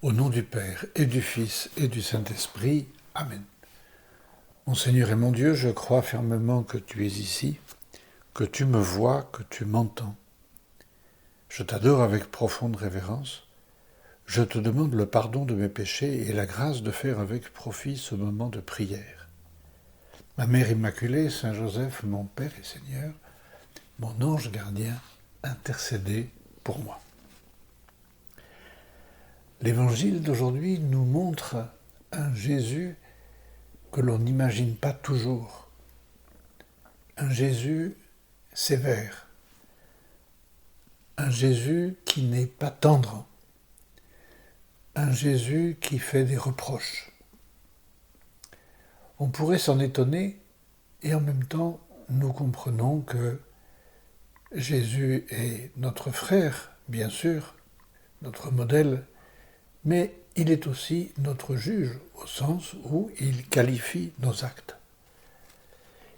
Au nom du Père, et du Fils, et du Saint-Esprit. Amen. Mon Seigneur et mon Dieu, je crois fermement que tu es ici, que tu me vois, que tu m'entends. Je t'adore avec profonde révérence. Je te demande le pardon de mes péchés et la grâce de faire avec profit ce moment de prière. Ma Mère Immaculée, Saint Joseph, mon Père et Seigneur, mon ange gardien, intercédez pour moi. L'Évangile d'aujourd'hui nous montre un Jésus que l'on n'imagine pas toujours, un Jésus sévère, un Jésus qui n'est pas tendre, un Jésus qui fait des reproches. On pourrait s'en étonner et en même temps nous comprenons que Jésus est notre frère, bien sûr, notre modèle, mais il est aussi notre juge, au sens où il qualifie nos actes.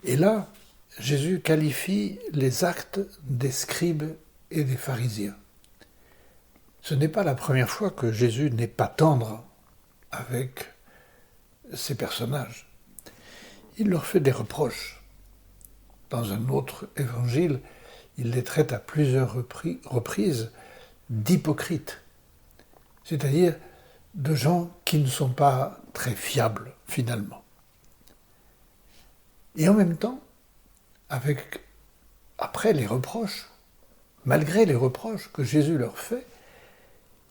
Et là, Jésus qualifie les actes des scribes et des pharisiens. Ce n'est pas la première fois que Jésus n'est pas tendre avec ces personnages. Il leur fait des reproches. Dans un autre évangile, il les traite à plusieurs reprises d'hypocrites, c'est-à-dire de gens qui ne sont pas très fiables, finalement. Et en même temps, après les reproches, malgré les reproches que Jésus leur fait,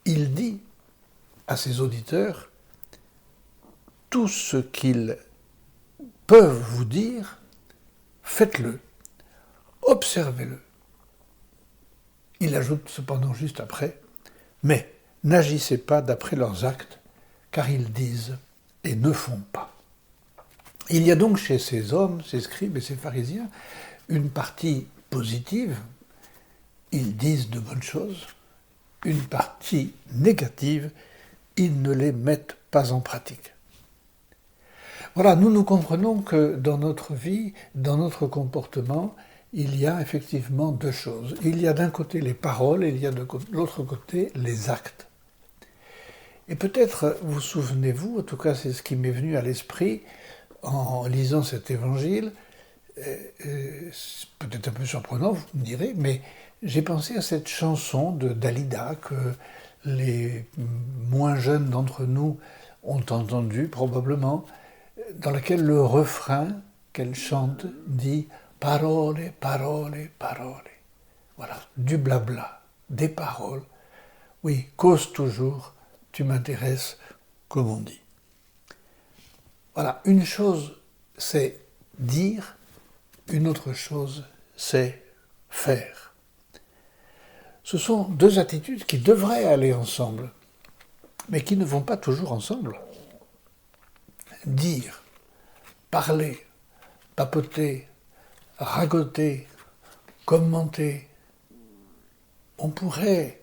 il dit à ses auditeurs, tout ce qu'ils peuvent vous dire, faites-le, observez-le. Il ajoute cependant juste après, mais n'agissez pas d'après leurs actes, car ils disent et ne font pas. Il y a donc chez ces hommes, ces scribes et ces pharisiens, une partie positive, ils disent de bonnes choses, une partie négative, ils ne les mettent pas en pratique. Voilà, nous comprenons que dans notre vie, dans notre comportement, il y a effectivement deux choses. Il y a d'un côté les paroles et il y a de l'autre côté les actes. Et peut-être vous souvenez-vous, en tout cas c'est ce qui m'est venu à l'esprit en lisant cet évangile, c'est peut-être un peu surprenant, vous me direz, mais j'ai pensé à cette chanson de Dalida que les moins jeunes d'entre nous ont entendue probablement, dans laquelle le refrain qu'elle chante dit « Parole, parole, parole ». Voilà, du blabla, des paroles. Oui, cause toujours, tu m'intéresses, comme on dit. Voilà, une chose c'est dire, une autre chose c'est faire. Ce sont deux attitudes qui devraient aller ensemble, mais qui ne vont pas toujours ensemble. Dire, parler, papoter, ragoter, commenter, on pourrait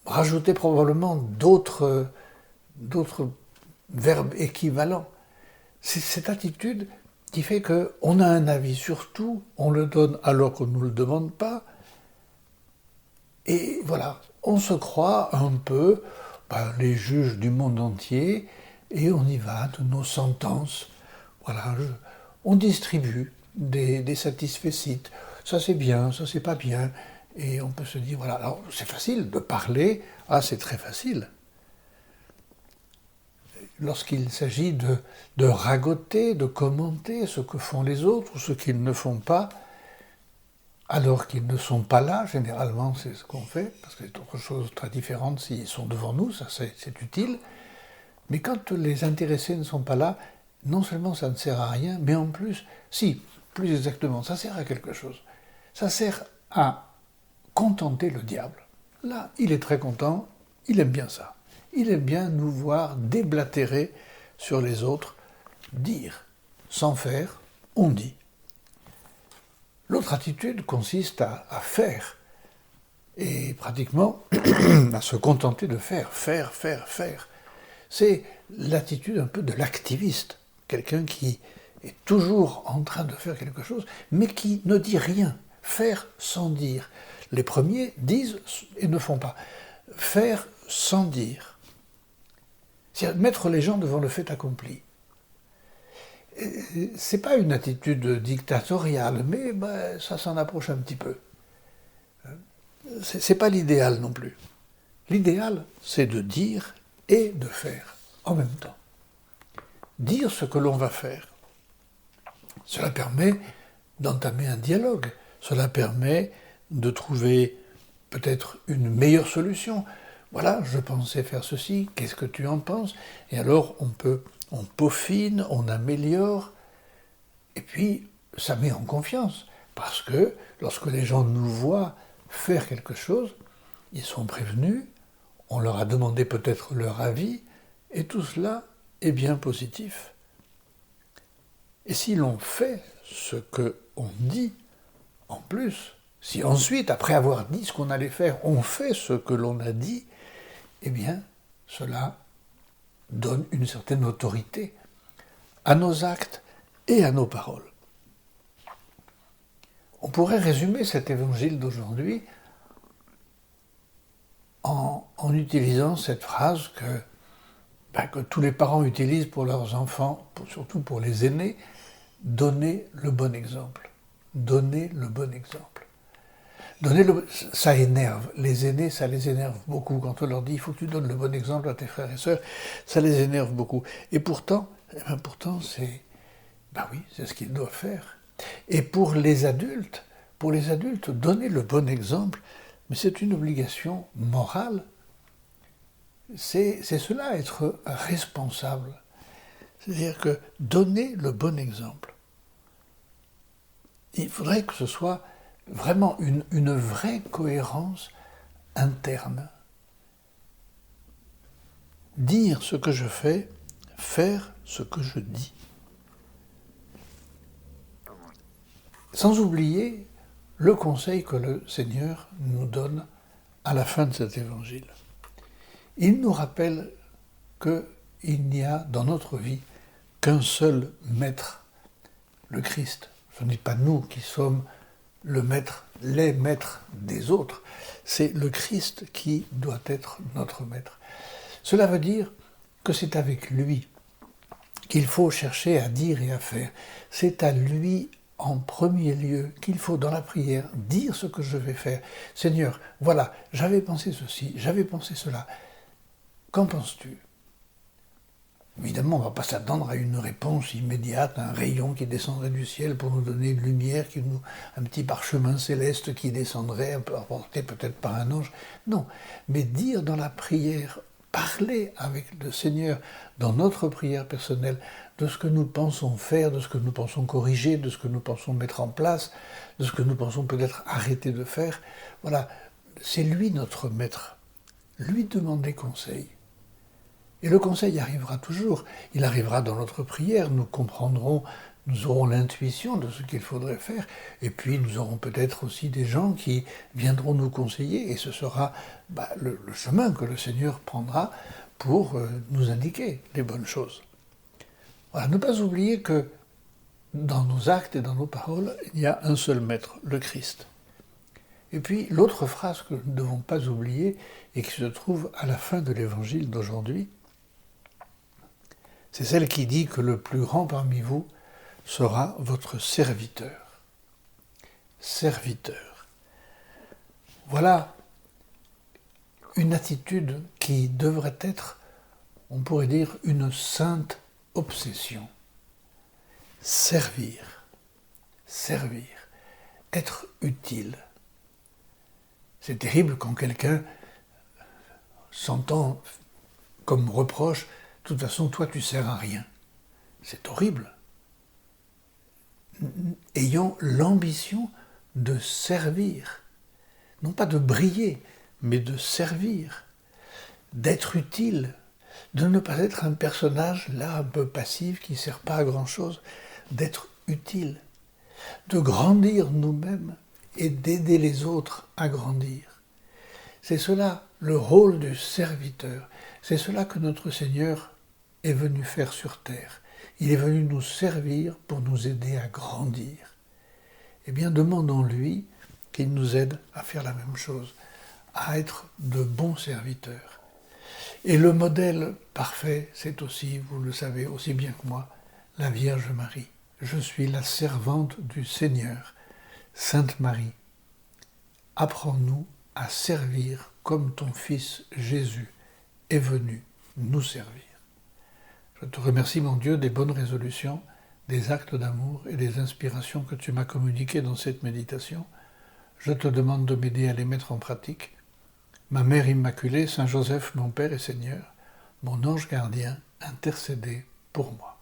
rajouter probablement d'autres verbes équivalents. C'est cette attitude qui fait qu'on a un avis sur tout, on le donne alors qu'on ne nous le demande pas, et voilà, on se croit un peu les juges du monde entier, et on y va de nos sentences. Voilà, on distribue des satisfecits. Ça c'est bien, ça c'est pas bien. Et on peut se dire, voilà, alors c'est facile de parler, c'est très facile. Lorsqu'il s'agit de ragoter, de commenter ce que font les autres ou ce qu'ils ne font pas, alors qu'ils ne sont pas là, généralement c'est ce qu'on fait, parce que c'est autre chose très différente s'ils sont devant nous, ça c'est utile. Mais quand les intéressés ne sont pas là, non seulement ça ne sert à rien, mais en plus, plus exactement, ça sert à quelque chose. Ça sert à contenter le diable. Là, il est très content, il aime bien ça. Il aime bien nous voir déblatérer sur les autres, dire. Sans faire, on dit. L'autre attitude consiste à faire. Et pratiquement à se contenter de faire. C'est l'attitude un peu de l'activiste. Quelqu'un qui est toujours en train de faire quelque chose, mais qui ne dit rien. Faire sans dire. Les premiers disent et ne font pas. Faire sans dire. C'est-à-dire mettre les gens devant le fait accompli. C'est pas une attitude dictatoriale, mais ça s'en approche un petit peu. C'est pas l'idéal non plus. L'idéal, c'est de dire et de faire en même temps. Dire ce que l'on va faire. Cela permet d'entamer un dialogue. Cela permet de trouver peut-être une meilleure solution. Voilà, je pensais faire ceci, qu'est-ce que tu en penses? Et alors on peaufine, on améliore, et puis ça met en confiance. Parce que lorsque les gens nous voient faire quelque chose, ils sont prévenus, on leur a demandé peut-être leur avis, et tout cela est bien positif. Et si l'on fait ce qu'on dit, en plus, si ensuite, après avoir dit ce qu'on allait faire, on fait ce que l'on a dit, eh bien, cela donne une certaine autorité à nos actes et à nos paroles. On pourrait résumer cet évangile d'aujourd'hui en utilisant cette phrase que tous les parents utilisent pour leurs enfants, surtout pour les aînés, donner le bon exemple. Donner le bon exemple. Ça énerve. Les aînés, ça les énerve beaucoup. Quand on leur dit, il faut que tu donnes le bon exemple à tes frères et sœurs, ça les énerve beaucoup. Et pourtant, c'est ce qu'ils doivent faire. Et pour les adultes, donner le bon exemple, mais c'est une obligation morale. C'est cela, être responsable. C'est-à-dire que donner le bon exemple. Il faudrait que ce soit vraiment une vraie cohérence interne. Dire ce que je fais, faire ce que je dis. Sans oublier le conseil que le Seigneur nous donne à la fin de cet évangile. Il nous rappelle qu'il n'y a dans notre vie qu'un seul maître, le Christ. Ce n'est pas nous qui sommes les maîtres des autres, c'est le Christ qui doit être notre maître. Cela veut dire que c'est avec lui qu'il faut chercher à dire et à faire. C'est à lui en premier lieu qu'il faut dans la prière dire ce que je vais faire. Seigneur, voilà, j'avais pensé ceci, j'avais pensé cela. Qu'en penses-tu ? Évidemment, on ne va pas s'attendre à une réponse immédiate, un rayon qui descendrait du ciel pour nous donner une lumière, un petit parchemin céleste qui descendrait, apporté peut-être par un ange. Non, mais dire dans la prière, parler avec le Seigneur dans notre prière personnelle de ce que nous pensons faire, de ce que nous pensons corriger, de ce que nous pensons mettre en place, de ce que nous pensons peut-être arrêter de faire. Voilà, c'est lui notre maître. Lui demander conseil. Et le conseil arrivera toujours. Il arrivera dans notre prière. Nous comprendrons, nous aurons l'intuition de ce qu'il faudrait faire. Et puis nous aurons peut-être aussi des gens qui viendront nous conseiller. Et ce sera le chemin que le Seigneur prendra pour nous indiquer les bonnes choses. Voilà, ne pas oublier que dans nos actes et dans nos paroles, il y a un seul maître, le Christ. Et puis l'autre phrase que nous ne devons pas oublier et qui se trouve à la fin de l'évangile d'aujourd'hui, c'est celle qui dit que le plus grand parmi vous sera votre serviteur. Serviteur. Voilà une attitude qui devrait être, on pourrait dire, une sainte obsession. Servir. Servir. Être utile. C'est terrible quand quelqu'un s'entend comme reproche, de toute façon, toi, tu sers à rien. C'est horrible. Ayons l'ambition de servir. Non pas de briller, mais de servir. D'être utile. De ne pas être un personnage, là, un peu passif, qui ne sert pas à grand-chose. D'être utile. De grandir nous-mêmes et d'aider les autres à grandir. C'est cela, le rôle du serviteur. C'est cela que notre Seigneur est venu faire sur terre. Il est venu nous servir pour nous aider à grandir. Eh bien, demandons-lui qu'il nous aide à faire la même chose, à être de bons serviteurs. Et le modèle parfait, c'est aussi, vous le savez aussi bien que moi, la Vierge Marie. Je suis la servante du Seigneur. Sainte Marie, apprends-nous à servir comme ton Fils Jésus est venu nous servir. Je te remercie, mon Dieu, des bonnes résolutions, des actes d'amour et des inspirations que tu m'as communiquées dans cette méditation. Je te demande de m'aider à les mettre en pratique. Ma Mère Immaculée, Saint Joseph, mon Père et Seigneur, mon ange gardien, intercédez pour moi.